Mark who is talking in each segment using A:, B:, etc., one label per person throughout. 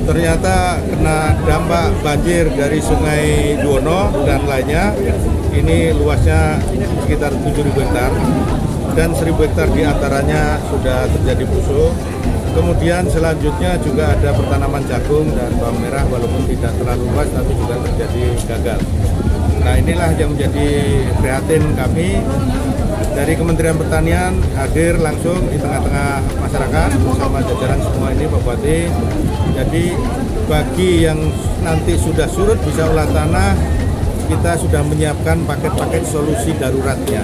A: ternyata kena dampak banjir dari Sungai Duono dan lainnya. Ini luasnya sekitar 7.000 hektar dan 1.000 hektar diantaranya sudah terjadi busuk. Kemudian selanjutnya juga ada pertanaman jagung dan bawang merah walaupun tidak terlalu luas tapi juga terjadi gagal. Nah, inilah yang menjadi prihatin kami dari Kementerian Pertanian hadir langsung di tengah-tengah masyarakat bersama jajaran semua ini Pak Bupati. Jadi bagi yang nanti sudah surut bisa olah tanah, kita sudah menyiapkan paket-paket solusi daruratnya.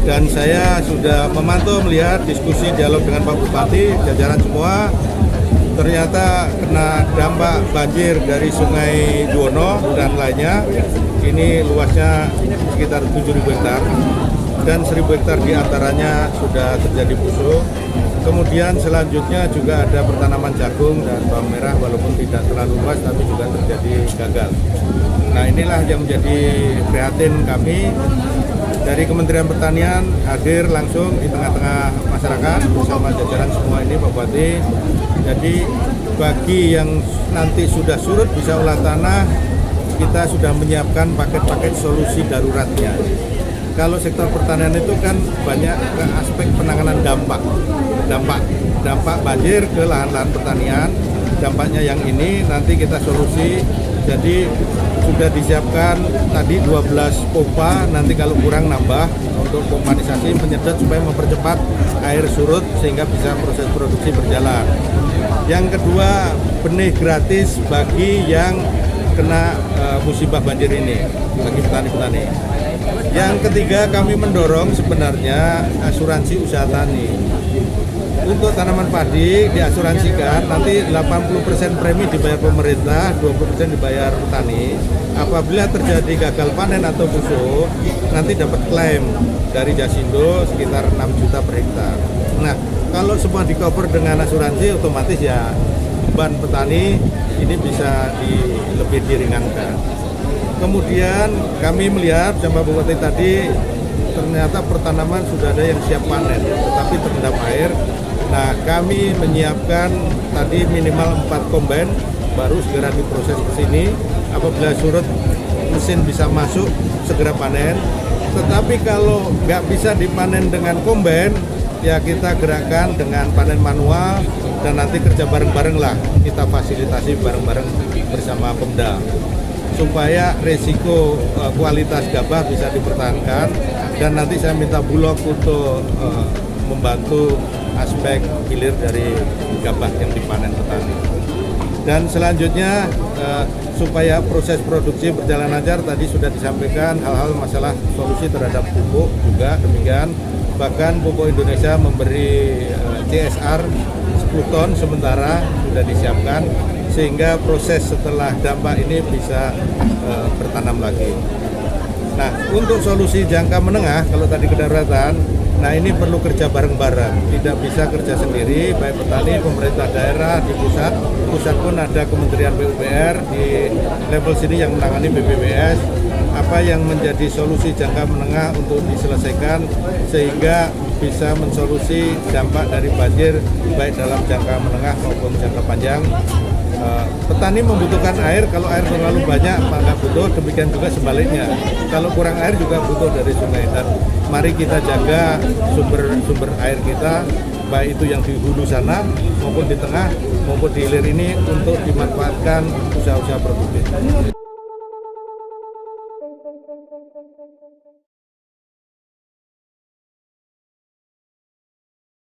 A: Dan saya sudah memantau melihat diskusi dialog dengan Pak Bupati, jajaran semua, ternyata kena dampak banjir dari Sungai Duono dan lainnya. Ini luasnya sekitar 7.000 hektar dan 1.000 hektar diantaranya sudah terjadi busuk. Kemudian selanjutnya juga ada pertanaman jagung dan bawang merah walaupun tidak terlalu luas tapi juga terjadi gagal. Nah, inilah yang menjadi prihatin kami dari Kementerian Pertanian hadir langsung di tengah-tengah masyarakat bersama jajaran semua ini Pak Bupati. Jadi bagi yang nanti sudah surut bisa olah tanah, kita sudah menyiapkan paket-paket solusi daruratnya. Kalau sektor pertanian itu kan banyak aspek penanganan dampak banjir ke lahan-lahan pertanian. Dampaknya yang ini nanti kita solusi. Jadi sudah disiapkan tadi 12 pompa, nanti kalau kurang nambah untuk pompanisasi menyedot supaya mempercepat air surut sehingga bisa proses produksi berjalan. Yang kedua, benih gratis bagi yang kena musibah banjir ini, bagi petani-petani. Yang ketiga, kami mendorong sebenarnya asuransi usaha tani. Untuk tanaman padi diasuransikan, nanti 80% premi dibayar pemerintah, 20% dibayar petani. Apabila terjadi gagal panen atau busuk, nanti dapat klaim dari Jasindo sekitar 6 juta per hektar. Nah, kalau semua di-cover dengan asuransi, otomatis ya beban petani ini bisa lebih diringankan. Kemudian kami melihat sama Bupati tadi, ternyata pertanaman sudah ada yang siap panen, tetapi terendam air. Nah, kami menyiapkan tadi minimal 4 kombain, baru segera diproses ke sini. Apabila surut, mesin bisa masuk, segera panen. Tetapi kalau nggak bisa dipanen dengan kombain, ya kita gerakkan dengan panen manual dan nanti kerja bareng-bareng lah. Kita fasilitasi bareng-bareng bersama Pemda, supaya resiko kualitas gabah bisa dipertahankan. Dan nanti saya minta Bulog untuk membantu aspek hilir dari gabah yang dipanen petani. Dan selanjutnya supaya proses produksi berjalan lancar, tadi sudah disampaikan hal-hal masalah solusi terhadap pupuk juga demikian. Bahkan Pupuk Indonesia memberi CSR 10 ton sementara sudah disiapkan sehingga proses setelah dampak ini bisa bertanam lagi. Nah, untuk solusi jangka menengah, kalau tadi kedaruratan, nah ini perlu kerja bareng-bareng, tidak bisa kerja sendiri, baik petani, pemerintah daerah, di pusat pun ada Kementerian PUPR, di level sini yang menangani BPWS, apa yang menjadi solusi jangka menengah untuk diselesaikan sehingga bisa mensolusi dampak dari banjir baik dalam jangka menengah maupun jangka panjang. Petani membutuhkan air, kalau air terlalu banyak maka butuh, demikian juga sebaliknya. Kalau kurang air juga butuh dari sungai. Dan mari kita jaga sumber air kita baik itu yang di hulu sana maupun di tengah maupun di hilir ini untuk dimanfaatkan usaha-usaha produktif.